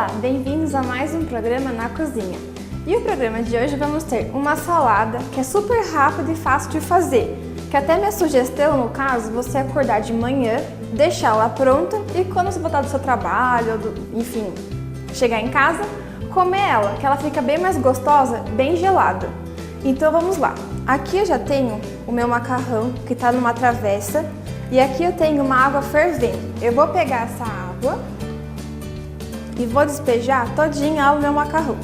Olá, bem-vindos a mais um programa na cozinha. E o programa de hoje vamos ter uma salada que é super rápida e fácil de fazer, que até minha sugestão, no caso, você acordar de manhã, deixar ela pronta e quando você voltar do seu trabalho, enfim, chegar em casa, comer ela, que ela fica bem mais gostosa, bem gelada. Então vamos lá. Aqui eu já tenho o meu macarrão que está numa travessa e aqui eu tenho uma água fervendo. Eu vou pegar essa água e vou despejar todinha o meu macarrão.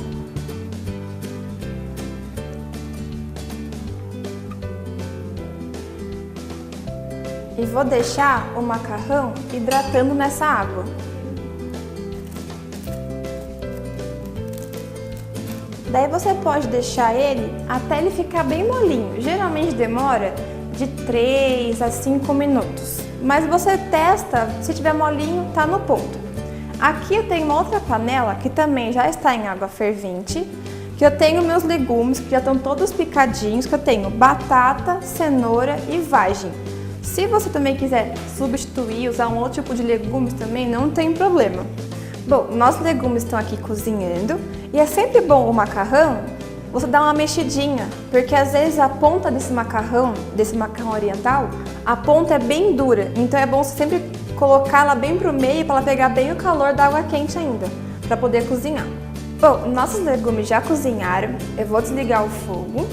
E vou deixar o macarrão hidratando nessa água. Daí você pode deixar ele até ele ficar bem molinho. Geralmente demora de 3 a 5 minutos. Mas você testa, se tiver molinho, tá no ponto. Aqui eu tenho uma outra panela que também já está em água fervente, que eu tenho meus legumes que já estão todos picadinhos, que eu tenho batata, cenoura e vagem. Se você também quiser substituir, usar um outro tipo de legumes também, não tem problema. Bom, nossos legumes estão aqui cozinhando e é sempre bom o macarrão você dar uma mexidinha, porque às vezes a ponta desse macarrão oriental, a ponta é bem dura, então é bom você sempre colocar ela bem pro meio para ela pegar bem o calor da água quente ainda, para poder cozinhar. Bom, nossos legumes já cozinharam, eu vou desligar o fogo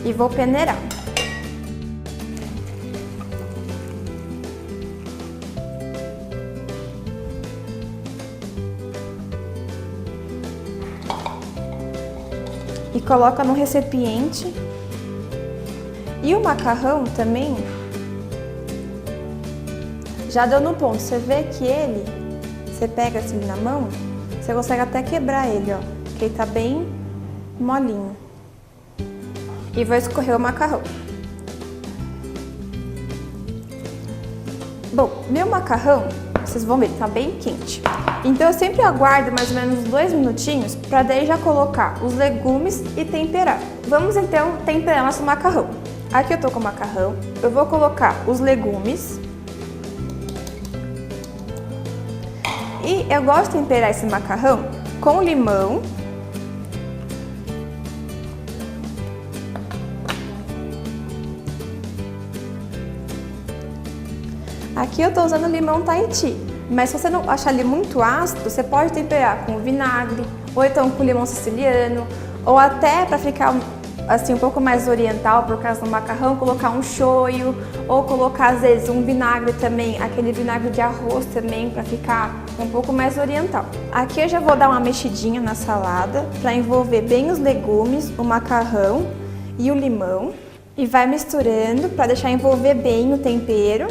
e vou peneirar. E coloca no recipiente. E o macarrão também já deu no ponto. Você vê que ele, você pega assim na mão, você consegue até quebrar ele, ó, que ele tá bem molinho. E vou escorrer o macarrão. Bom, meu macarrão, vocês vão ver, tá bem quente. Então eu sempre aguardo mais ou menos 2 minutinhos para daí já colocar os legumes e temperar. Vamos então temperar nosso macarrão. Aqui eu tô com o macarrão, eu vou colocar os legumes. E eu gosto de temperar esse macarrão com limão. Aqui eu tô usando limão Tahiti. Mas se você não achar ele muito ácido, você pode temperar com vinagre, ou então com limão siciliano, ou até para ficar assim um pouco mais oriental, por causa do macarrão, colocar um shoyu, ou colocar às vezes um vinagre também, aquele vinagre de arroz também, para ficar um pouco mais oriental. Aqui eu já vou dar uma mexidinha na salada, para envolver bem os legumes, o macarrão e o limão. E vai misturando para deixar envolver bem o tempero.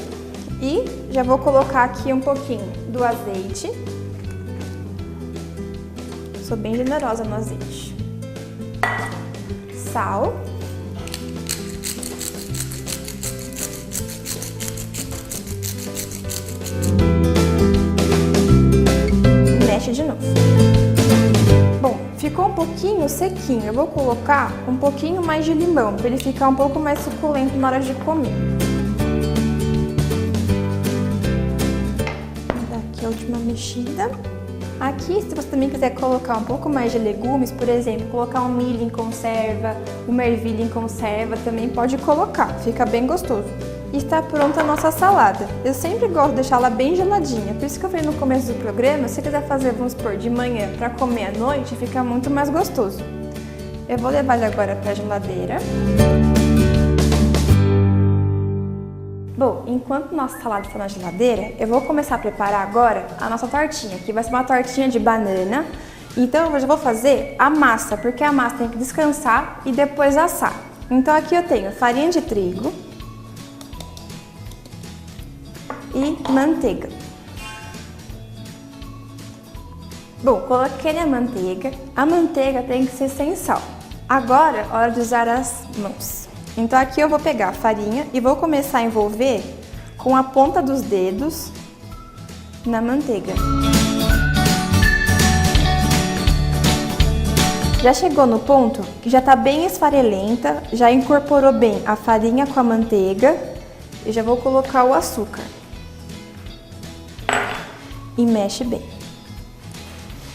E já vou colocar aqui um pouquinho do azeite. Sou bem generosa no azeite. Sal. Mexe de novo. Bom, ficou um pouquinho sequinho. Eu vou colocar um pouquinho mais de limão, para ele ficar um pouco mais suculento na hora de comer. A última mexida. Aqui, se você também quiser colocar um pouco mais de legumes, por exemplo, colocar um milho em conserva, uma ervilha em conserva, também pode colocar, fica bem gostoso. E está pronta a nossa salada. Eu sempre gosto de deixar ela bem geladinha, por isso que eu falei no começo do programa, se você quiser fazer, vamos supor, de manhã para comer à noite, fica muito mais gostoso. Eu vou levar ele agora para a geladeira. Bom, enquanto nossa salada está na geladeira, eu vou começar a preparar agora a nossa tortinha, que vai ser uma tortinha de banana. Então eu já vou fazer a massa, porque a massa tem que descansar e depois assar. Então aqui eu tenho farinha de trigo e manteiga. Bom, coloquei a manteiga tem que ser sem sal. Agora, hora de usar as mãos. Então aqui eu vou pegar a farinha e vou começar a envolver com a ponta dos dedos na manteiga. Já chegou no ponto que já está bem esfarelenta, já incorporou bem a farinha com a manteiga. Eu já vou colocar o açúcar. E mexe bem.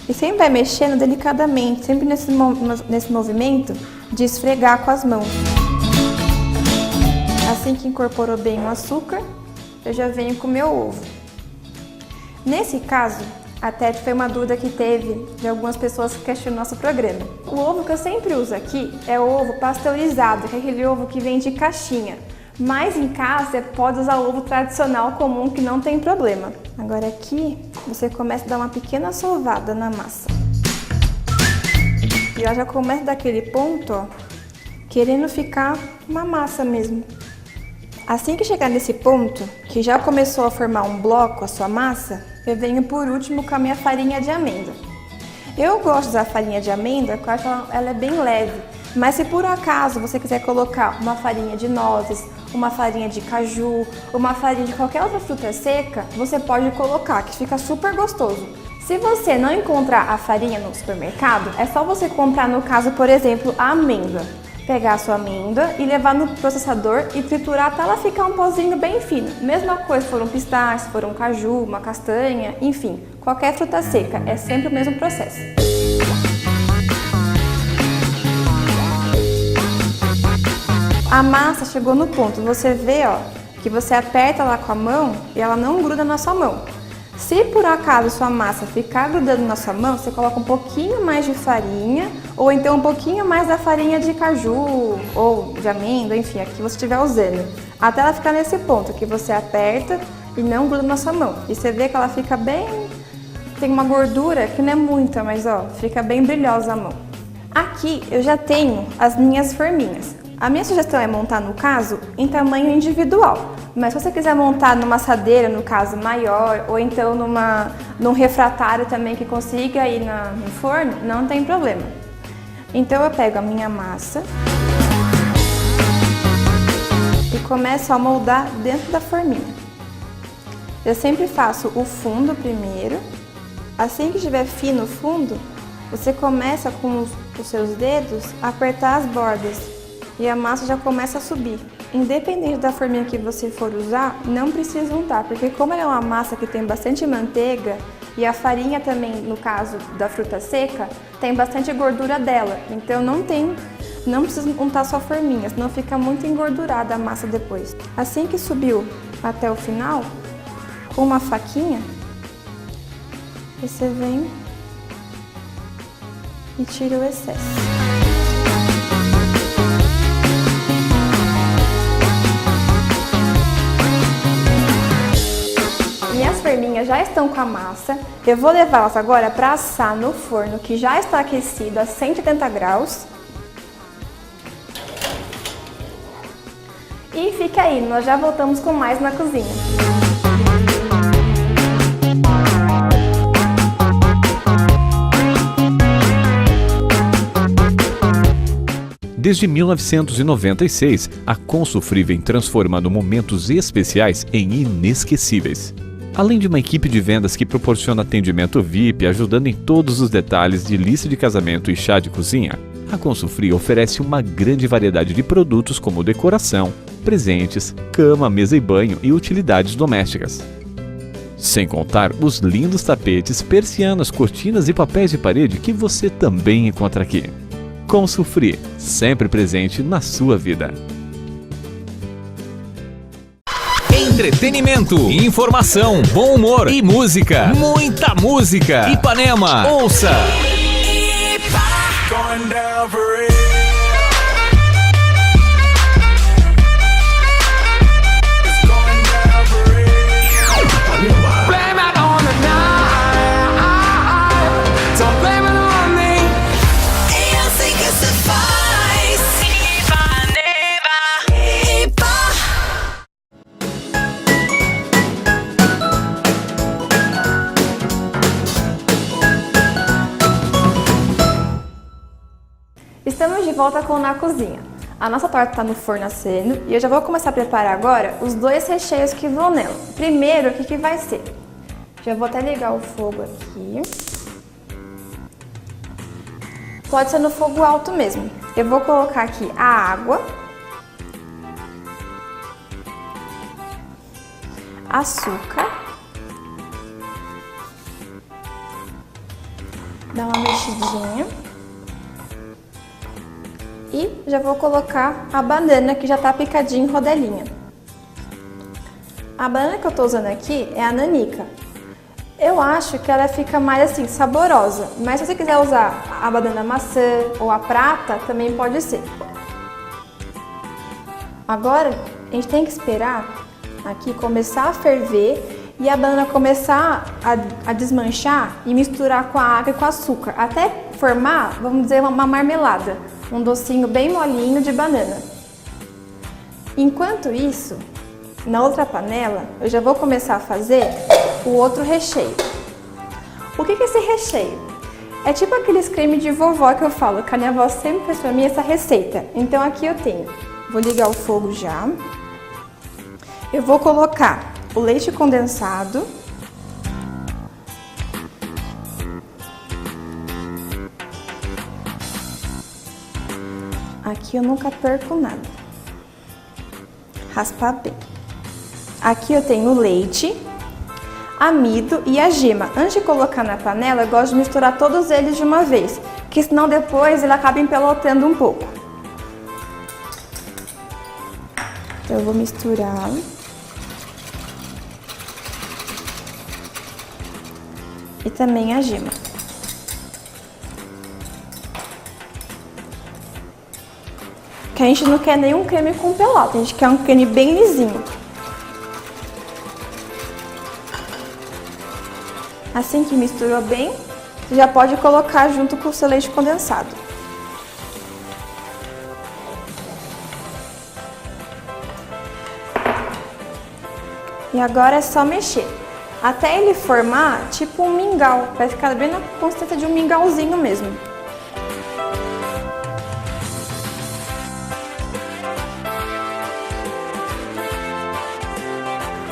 E sempre vai mexendo delicadamente, sempre nesse movimento de esfregar com as mãos. Assim que incorporou bem o açúcar, eu já venho com o meu ovo. Nesse caso, até foi uma dúvida que teve de algumas pessoas que questionam nosso programa. O ovo que eu sempre uso aqui é o ovo pasteurizado, que é aquele ovo que vem de caixinha. Mas em casa você pode usar o ovo tradicional comum que não tem problema. Agora aqui você começa a dar uma pequena sovada na massa. E ela já começa daquele ponto, ó, querendo ficar uma massa mesmo. Assim que chegar nesse ponto, que já começou a formar um bloco a sua massa, eu venho por último com a minha farinha de amêndoa. Eu gosto de usar farinha de amêndoa porque eu acho ela é bem leve. Mas se por acaso você quiser colocar uma farinha de nozes, uma farinha de caju, uma farinha de qualquer outra fruta seca, você pode colocar, que fica super gostoso. Se você não encontrar a farinha no supermercado, é só você comprar, no caso, por exemplo, a amêndoa. Pegar a sua amêndoa e levar no processador e triturar até ela ficar um pozinho bem fino. Mesma coisa se for um pistache, se for um caju, uma castanha, enfim, qualquer fruta seca, é sempre o mesmo processo. A massa chegou no ponto, você vê, ó, que você aperta lá com a mão e ela não gruda na sua mão. Se por acaso sua massa ficar grudando na sua mão, você coloca um pouquinho mais de farinha ou então um pouquinho mais da farinha de caju ou de amêndoa, enfim, a que você estiver usando. Até ela ficar nesse ponto, que você aperta e não gruda na sua mão. E você vê que ela fica bem... tem uma gordura que não é muita, mas ó, fica bem brilhosa a mão. Aqui eu já tenho as minhas forminhas. A minha sugestão é montar, no caso, em tamanho individual. Mas se você quiser montar numa assadeira, no caso, maior, ou então num refratário também que consiga ir no forno, não tem problema. Então eu pego a minha massa e começo a moldar dentro da forminha. Eu sempre faço o fundo primeiro. Assim que estiver fino o fundo, você começa com os seus dedos a apertar as bordas. E a massa já começa a subir. Independente da forminha que você for usar, não precisa untar, porque como ela é uma massa que tem bastante manteiga e a farinha também, no caso da fruta seca, tem bastante gordura dela. Então não precisa untar só a forminha, senão fica muito engordurada a massa depois. Assim que subiu até o final, com uma faquinha, você vem e tira o excesso. Minhas forminhas já estão com a massa, eu vou levá-las agora para assar no forno que já está aquecido a 180 graus. E fica aí, nós já voltamos com mais na cozinha. Desde 1996, a Consufri vem transformando momentos especiais em inesquecíveis. Além de uma equipe de vendas que proporciona atendimento VIP, ajudando em todos os detalhes de lista de casamento e chá de cozinha, a Consufri oferece uma grande variedade de produtos como decoração, presentes, cama, mesa e banho e utilidades domésticas. Sem contar os lindos tapetes, persianas, cortinas e papéis de parede que você também encontra aqui. Consufri, sempre presente na sua vida. Entretenimento, informação, bom humor e música. Muita música. Ipanema, ouça. Estamos de volta com Na Cozinha. A nossa torta está no forno assando e eu já vou começar a preparar agora os dois recheios que vão nela. Primeiro, o que vai ser? Já vou até ligar o fogo aqui. Pode ser no fogo alto mesmo. Eu vou colocar aqui a água, açúcar, Dá uma mexidinha. E já vou colocar a banana que já tá picadinha em rodelinha. A banana que eu tô usando aqui é a nanica. Eu acho que ela fica mais assim, saborosa. Mas se você quiser usar a banana maçã ou a prata, também pode ser. Agora, a gente tem que esperar aqui começar a ferver e a banana começar a desmanchar e misturar com a água e com o açúcar. Até formar, vamos dizer, uma marmelada. Um docinho bem molinho de banana. Enquanto isso, na outra panela, eu já vou começar a fazer o outro recheio. O que é esse recheio? É tipo aqueles creme de vovó que eu falo, que a minha avó sempre fez pra mim essa receita. Então aqui eu tenho, vou ligar o fogo já. Eu vou colocar o leite condensado. Aqui eu nunca perco nada. Raspar bem. Aqui eu tenho o leite, amido e a gema. Antes de colocar na panela, eu gosto de misturar todos eles de uma vez, porque senão depois ele acaba empelotando um pouco. Então eu vou misturar. E também a gema. Que a gente não quer nenhum creme com pelota, a gente quer um creme bem lisinho. Assim que misturou bem, você já pode colocar junto com o seu leite condensado. E agora é só mexer, até ele formar tipo um mingau, vai ficar bem na consistência de um mingauzinho mesmo.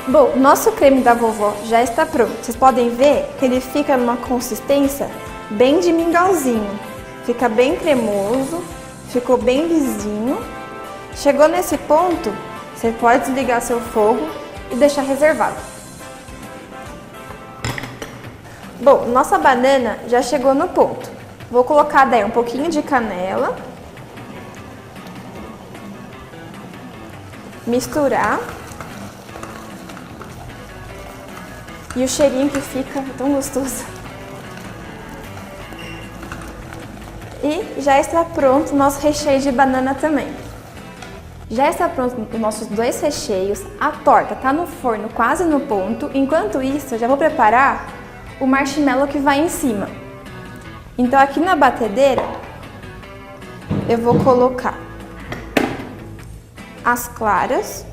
Bom, nosso creme da vovó já está pronto. Vocês podem ver que ele fica numa consistência bem de mingauzinho. Fica bem cremoso, ficou bem lisinho. Chegou nesse ponto, você pode desligar seu fogo e deixar reservado. Bom, nossa banana já chegou no ponto. Vou colocar daí um pouquinho de canela. Misturar. E o cheirinho que fica tão gostoso. E já está pronto o nosso recheio de banana também. Já está pronto os nossos dois recheios. A torta está no forno quase no ponto. Enquanto isso, eu já vou preparar o marshmallow que vai em cima. Então aqui na batedeira, eu vou colocar as claras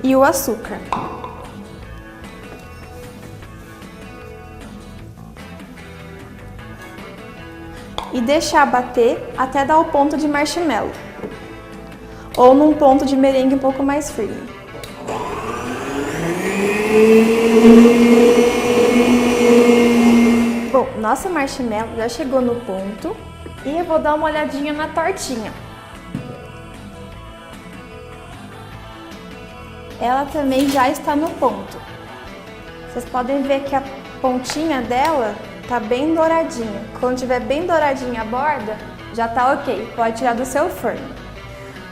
e o açúcar. E deixar bater até dar o ponto de marshmallow. Ou num ponto de merengue um pouco mais firme. Bom, nossa marshmallow já chegou no ponto. E eu vou dar uma olhadinha na tortinha. Ela também já está no ponto. Vocês podem ver que a pontinha dela tá bem douradinha. Quando tiver bem douradinha a borda, já tá ok, pode tirar do seu forno.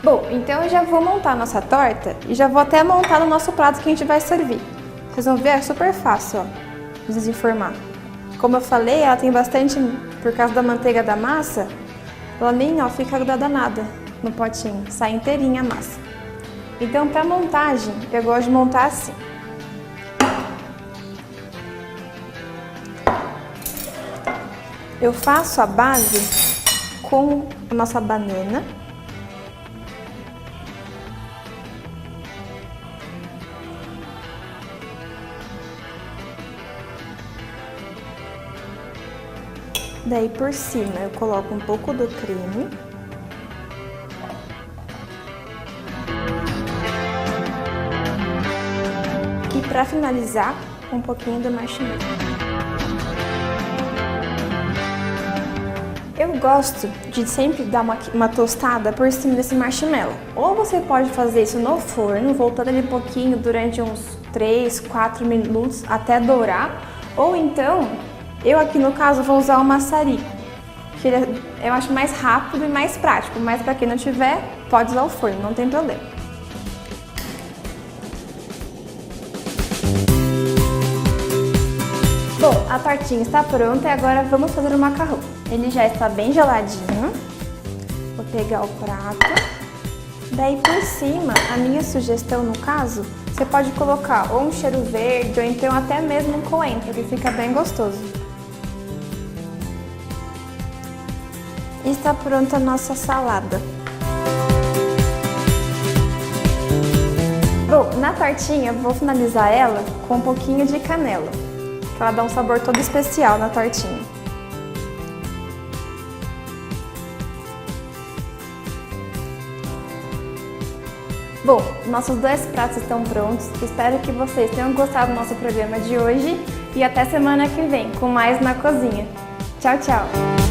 Bom, então eu já vou montar a nossa torta e já vou até montar no nosso prato que a gente vai servir. Vocês vão ver, é super fácil, ó, de desenformar. Como eu falei, ela tem bastante, por causa da manteiga da massa, ela nem, ó, fica grudada nada no potinho, sai inteirinha a massa. Então, para montagem, eu gosto de montar assim. Eu faço a base com a nossa banana. Daí, por cima, eu coloco um pouco do creme. E para finalizar, um pouquinho do marshmallow. Eu gosto de sempre dar uma tostada por cima desse marshmallow. Ou você pode fazer isso no forno, voltando ele um pouquinho durante uns 3, 4 minutos até dourar. Ou então, eu aqui no caso vou usar o maçarico, que eu acho mais rápido e mais prático, mas para quem não tiver, pode usar o forno, não tem problema. Bom, a tortinha está pronta e agora vamos fazer o macarrão. Ele já está bem geladinho. Vou pegar o prato. Daí por cima, a minha sugestão no caso, você pode colocar ou um cheiro verde ou então até mesmo um coentro, que fica bem gostoso. E está pronta a nossa salada. Bom, na tortinha vou finalizar ela com um pouquinho de canela, que ela dá um sabor todo especial na tortinha. Bom, nossos 2 pratos estão prontos. Espero que vocês tenham gostado do nosso programa de hoje e até semana que vem com mais na cozinha. Tchau, tchau!